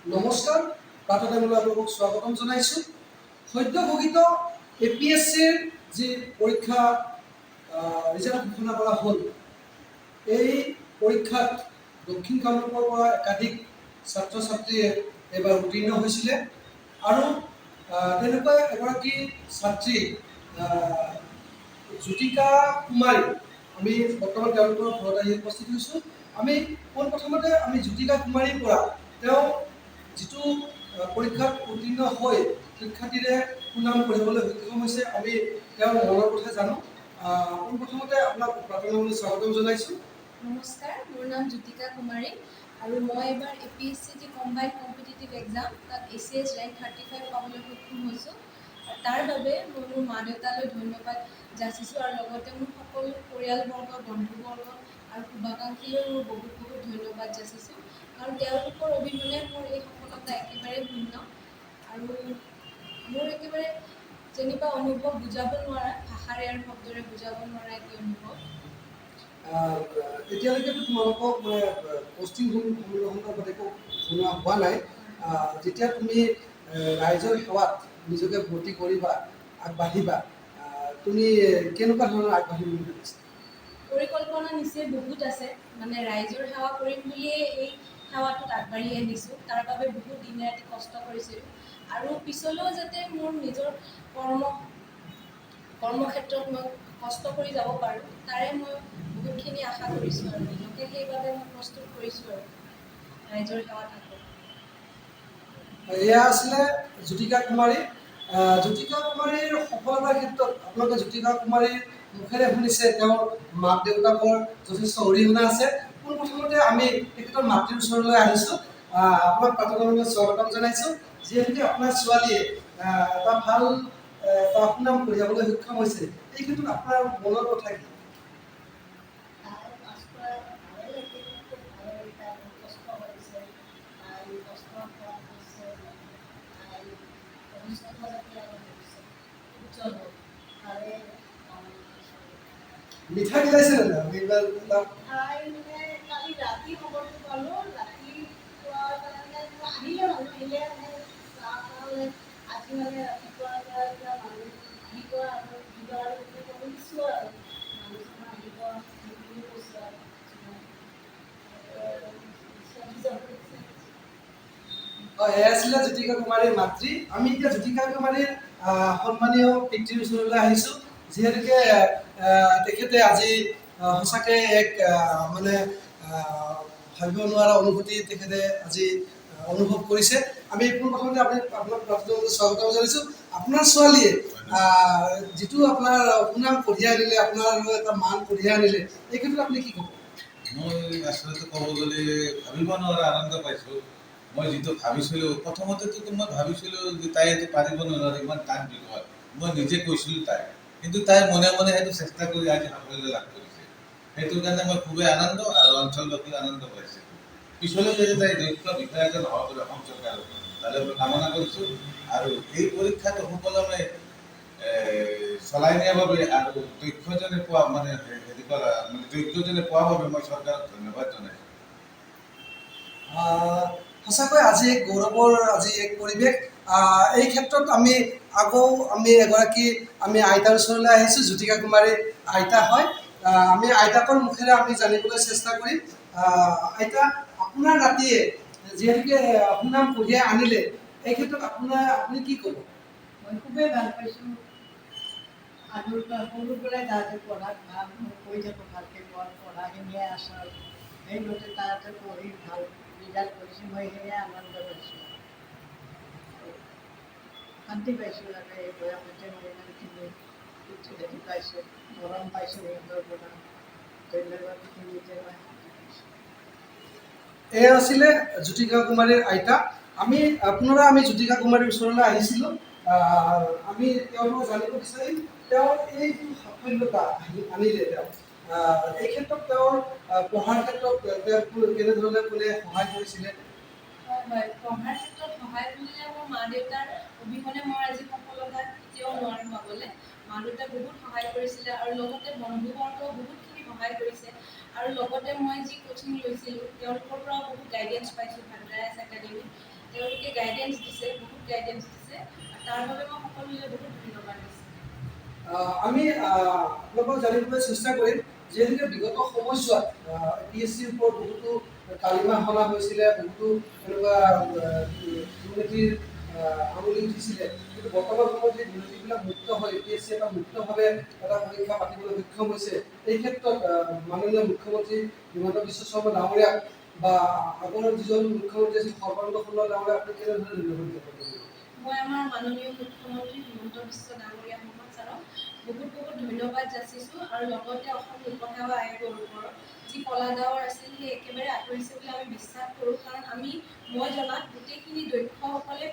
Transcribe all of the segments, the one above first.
নমস্কাৰ, প্ৰাতঃমূলক আপোনালোকক স্বাগতম জনাইছোঁ। সদ্য ঘোষিত APSCৰ যি পৰীক্ষা ৰিজাল্ট ঘোষণা কৰা হ'ল, এই পৰীক্ষাত দক্ষিণ কামৰূপৰ পৰা একাধিক ছাত্ৰ ছাত্ৰীয়ে এইবাৰ উত্তীৰ্ণ হৈছিলে আৰু তেনেকুৱা এগৰাকী ছাত্ৰী জ্যোতিকা কুমাৰী, আমি বৰ্তমান তেওঁলোকৰ ঘৰত আহি উপস্থিত হৈছোঁ। আমি পোনপ্ৰথমতে আমি জ্যোতিকা কুমাৰীৰ পৰা তেওঁ যিটো পৰীক্ষাত উত্তীৰ্ণ হৈ শিক্ষাৰ্থীৰে সুনাম কৰিবলৈ সক্ষম হৈছে, আমি তেওঁৰ মনৰ কথা জানো। পোনপ্ৰথমতে আপোনাক প্ৰাথমিকভাৱে স্বাগতম জনাইছোঁ। নমস্কাৰ, মোৰ নাম জ্যোতিকা কুমাৰী আৰু মই এইবাৰ APSC যি কম্বাইণ্ড কম্পিটিটিভ এক্সাম তাত ACS ৰেংক 35 পাবলৈ সক্ষম হৈছোঁ। আৰু তাৰ বাবে মই মোৰ মা দেউতালৈ ধন্যবাদ যাচিছোঁ আৰু লগতে মোৰ সকলো পৰিয়ালবৰ্গ, বন্ধুবৰ্গ আৰু শুভাকাংক্ষীলৈ মোৰ বহুত বহুত ধন্যবাদ যাচিছোঁ। কাৰণ তেওঁলোকৰ অবিহনে মোৰ এই সফলতা একেবাৰে শূন্য আৰু মোৰ একেবাৰে যেনিবা অনুভৱ বুজাব নোৱাৰা, ভাষাৰে আৰু শব্দৰে বুজাব নোৱাৰা এটি অনুভৱ। এতিয়ালৈকেতো তোমালোকক পষ্টিং সন্দৰ্ভত একো জনোৱা হোৱা নাই। যেতিয়া তুমি ৰাইজৰ সেৱাত নিজকে ভৰ্তি কৰিবা, আগবাঢ়িবা, তুমি কেনেকুৱা ধৰণৰ আগবাঢ়িম বুলি ভাবিছা? পৰিকল্পনা নিশ্চয় বহুত আছে, মানে ৰাইজৰ সেৱা কৰিম বুলিয়েই এই সেৱাটোত আগবাঢ়ি আহিছোঁ। তাৰ বাবে বহুত দিনে ৰাতি কষ্ট কৰিছিলোঁ আৰু পিছলৈও যাতে মোৰ নিজৰ কৰ্মক্ষেত্ৰত মই কষ্ট কৰি যাব পাৰোঁ, তাৰে মই বহুতখিনি আশা কৰিছোঁ আৰু নিজকে সেইবাবে মই প্ৰস্তুত কৰিছোঁ আৰু ৰাইজৰ সেৱাত আগবাঢ়ি। এয়া আছিলে জ্যোতিকা কুমাৰী। জ্যোতিকা কুমাৰীৰ সফলতাৰ ক্ষেত্ৰত আপোনালোকে জ্যোতিকা কুমাৰীৰ মুখেৰে শুনিছে তেওঁৰ মাক দেউতাকৰ যথেষ্ট অৰিহণা আছে। পোনপ্ৰথমতে আমি তেখেতৰ মাতৃৰ ওচৰলৈ আহিছোঁ। আপোনাক প্ৰাথমিকভাৱে স্বাগতম জনাইছোঁ। যিহেতুকে আপোনাৰ ছোৱালীয়ে এটা ভাল এটা সুনাম কঢ়িয়াবলৈ সক্ষম হৈছে, এই ক্ষেত্ৰত আপোনাৰ মনৰ কথা কি? মিঠাই বিলাইছে নে নাই? কালি ৰাতি খবৰটো পালোঁ, ৰাতিপুৱা তাৰমানে আহিলে মানুহ আহিলে আজি মানে ৰাতিপুৱা মানুহ আহিব আৰু দিব আৰু দিছোঁ আৰু মানুহজন আহিব বুলি কৈছে আৰু এয়া আছিলে জ্যোতিকা কুমাৰীৰ মাতৃ। আমি এতিয়া জ্যোতিকা কুমাৰীৰ সন্মানীয় পিতৃৰ ওচৰলৈ আহিছোঁ। যিহেতুকে তেখেতে আজি সঁচাকৈ এক মানে ভাবিব নোৱাৰা অনুভূতি তেখেতে আজি অনুভৱ কৰিছে। আমি পোনপ্ৰথমতে আপোনাক প্ৰাথমিকভাৱে স্বাগতম জনাইছোঁ। আপোনাৰ ছোৱালীয়ে যিটো আপোনাৰ সুনাম কঢ়িয়াই আনিলে, আপোনাৰ এটা মান কঢ়িয়াই আনিলে, এই ক্ষেত্ৰত আপুনি কি ক'ব? মই আচলতে ক'ব গ'লে ভাবিব নোৱাৰা আনন্দ পাইছোঁ। মই যিটো ভাবিছিলোঁ, প্ৰথমতেতো মই ভাবিছিলোঁ যে তাই এইটো পাৰিব নোৱাৰে, ইমান টান বিষয়। মই নিজে কৈছিলোঁ তাই, কিন্তু তাই মনে মনে সেইটো চেষ্টা কৰি আজি সাফল্য লাভ কৰিছে। সেইটোৰ কাৰণে মই খুবেই আনন্দ আৰু অঞ্চলবাসীও আনন্দ পাইছোঁ। পিছলৈ যদি তাই দক্ষ বিষয়া এজন হ'ব বুলি অসম চৰকাৰৰ তালৈ মই কামনা কৰিছোঁ আৰু এই পৰীক্ষাটো সুকলমে চলাই নিয়াৰ বাবে আৰু দক্ষজনে পোৱা মানে হেৰি কৰা মানে যোগ্যজনে পোৱাৰ বাবে মই চৰকাৰক ধন্যবাদ জনাইছোঁ। সঁচাকৈ আজি এক গৌৰৱৰ আজি এক পৰিৱেশ। এই ক্ষেত্ৰত আমি এগৰাকী আইতাৰ ওচৰলৈ আহিছোঁ। জ্যোতিকা কুমাৰীৰ আইতা হয়। আমি আইতাকৰ মুখেৰে আমি জানিবলৈ চেষ্টা কৰিম। আইতা, আপোনাৰ নাতিয়ে যিহেতুকে সুনাম কঢ়িয়াই আনিলে, এই ক্ষেত্ৰত আপুনি কি ক'ব? মই খুবেই ভাল পাইছোঁ। সৰুৰ পৰাই তাহাঁতে পঢ়াত ভাল, মই কৈ থাকোঁ ভালকৈ পঢ়াখিনিয়ে আচল, সেইমতে তাহাঁতে পঢ়ি ভাল ৰিজাল্ট কৰিছে, মই সেয়ে আনন্দ পাইছোঁ। শান্তি পাইছোঁ আৰু এই বয়সতে মই ইমানখিনি হেৰি পাইছোঁ, মৰম পাইছোঁ সিহঁতৰ পৰা, ধন্যবাদখিনিতে মই শান্তি পাইছোঁ। এয়া আছিলে জ্যোতিকা কুমাৰীৰ আইতা। পুনৰাই আমি জ্যোতিকা কুমাৰীৰ ওচৰলৈ আহিছিলোঁ। আমি তেওঁৰ পৰা জানিব বিচাৰিম তেওঁৰ এই যি সাফল্যতা আনিলে, এই ক্ষেত্ৰত তেওঁৰ পঢ়াৰ ক্ষেত্ৰত কেনেধৰণে কোনে সহায় কৰিছিলে? হয়, পঢ়াৰ ক্ষেত্ৰত সহায় বুলিলে মোৰ মা দেউতাৰ অবিহনে মই আজি সফলতা কেতিয়াও নোৱাৰিম পাবলৈ। মা দেউতাই বহুত সহায় কৰিছিলে আৰু লগতে বন্ধুবৰ্গও বহুতখিনি সহায় কৰিছে আৰু লগতে মই যি কোচিং লৈছিলোঁ তেওঁলোকৰ পৰাও বহুত গাইডেঞ্চ পাইছোঁ। ভাণ্ডাৰাইজ একাডেমী তেওঁলোকে গাইডেঞ্চ দিছে, বহুত গাইডেঞ্চ দিছে। তাৰ বাবে মই সকলোলৈ বহুত ধন্যবাদ দিছোঁ। আমি আপোনালোকক জানিবলৈ চেষ্টা কৰিম যিহেতুকে বিগত সময়ছোৱাত APSCৰ ওপৰত বহুতো কালিমা সনা হৈছিলে, বহুতো এনেকুৱা দুৰ্নীতিৰ আঙুলি উঠিছিলে, কিন্তু বৰ্তমান সময়ত সেই দুৰ্নীতিবিলাক মুক্ত হৈ APSC এটা মুক্তভাৱে এটা পৰীক্ষা পাতিবলৈ সক্ষম হৈছে। এই ক্ষেত্ৰত মাননীয় মুখ্যমন্ত্ৰী হিমন্ত বিশ্ব শৰ্মা ডাঙৰীয়াক বা আগৰ যিজন মুখ্যমন্ত্ৰী আছিল সৰ্বানন্দ সোণোৱাল ডাঙৰীয়াক আপুনি কেনেধৰণে ধন্যবাদ জ্ঞাপন কৰিব? মই আমাৰ মাননীয় মুখ্যমন্ত্ৰী হিমন্ত বিশ্ব ডাঙৰীয়া মহোদয়ক বহুত ধন্যবাদ যাচিছোঁ আৰু লগতে অসম লোকসেৱা আয়োগৰ ওপৰত যি কলা ডাৱৰ আছিল সেই একেবাৰে আঁতৰিছে বুলি আমি বিশ্বাস কৰোঁ। কাৰণ মই জনাত গোটেইখিনি দক্ষসকলে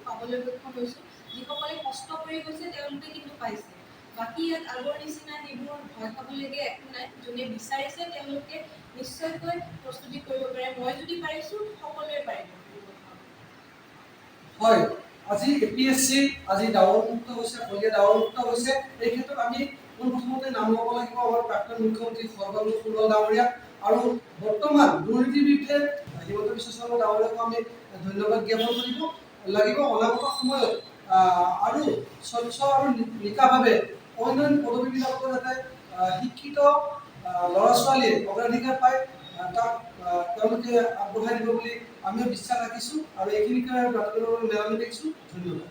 পাবলৈ সক্ষম হৈছোঁ। যিসকলে কষ্ট কৰি গৈছে তেওঁলোকে কিন্তু পাইছে। বাকী ইয়াত আগৰ নিচিনা সেইবোৰ ভয় খাবলগীয়া একো নাই। যোনে বিচাৰিছে তেওঁলোকে নিশ্চয়কৈ প্ৰস্তুতি কৰিব পাৰে। মই যদি পাৰিছোঁ সকলোৱে পাৰিব। হয়, আজি APSC আজি ডাৱৰমুক্ত হৈছে, কলীয়া ডাৱৰমুক্ত হৈছে। এই ক্ষেত্ৰত আমি পোনপ্ৰথমতে নাম ল'ব লাগিব আমাৰ প্ৰাক্তন মুখ্যমন্ত্ৰী সৰ্বানন্দ সোণোৱাল ডাঙৰীয়া আৰু বৰ্তমান দুৰ্নীতিৰ বিৰুদ্ধে হিমন্ত বিশ্ব শৰ্মা ডাঙৰীয়াকো আমি ধন্যবাদ জ্ঞাপন কৰিব লাগিব। অনাগত সময়ত আৰু স্বচ্ছ আৰু নিকাভাৱে অন্যান্য পদবীবিলাকতো যাতে শিক্ষিত ল'ৰা ছোৱালীয়ে অগ্ৰাধিকাৰ পায়, তাক তেওঁলোকে আগবঢ়াই দিব বুলি আমিও বিশ্বাস ৰাখিছোঁ আৰু এইখিনিকে মেলামি দেখিছোঁ। ধন্যবাদ।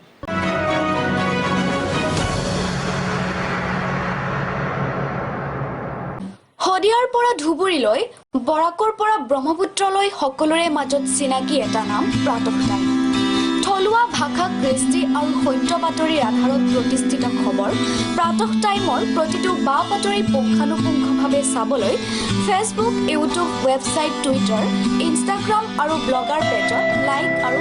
শদিয়াৰ পৰা ধুবুৰীলৈ, বৰাকৰ পৰা ব্ৰহ্মপুত্ৰলৈ সকলোৰে মাজত চিনাকি এটা নাম প্ৰাতঃ টাইম। থলুৱা ভাষা, কৃষ্টি আৰু সত্য বাতৰিৰ আধাৰত প্ৰতিষ্ঠিত খবৰ প্ৰাতঃ টাইমৰ প্ৰতিটো বা বাতৰি পুংখানুপুংখভাৱে চাবলৈ Facebook, YouTube, website, Twitter, Instagram আৰু ব্লগাৰ পেজত লাইক আৰু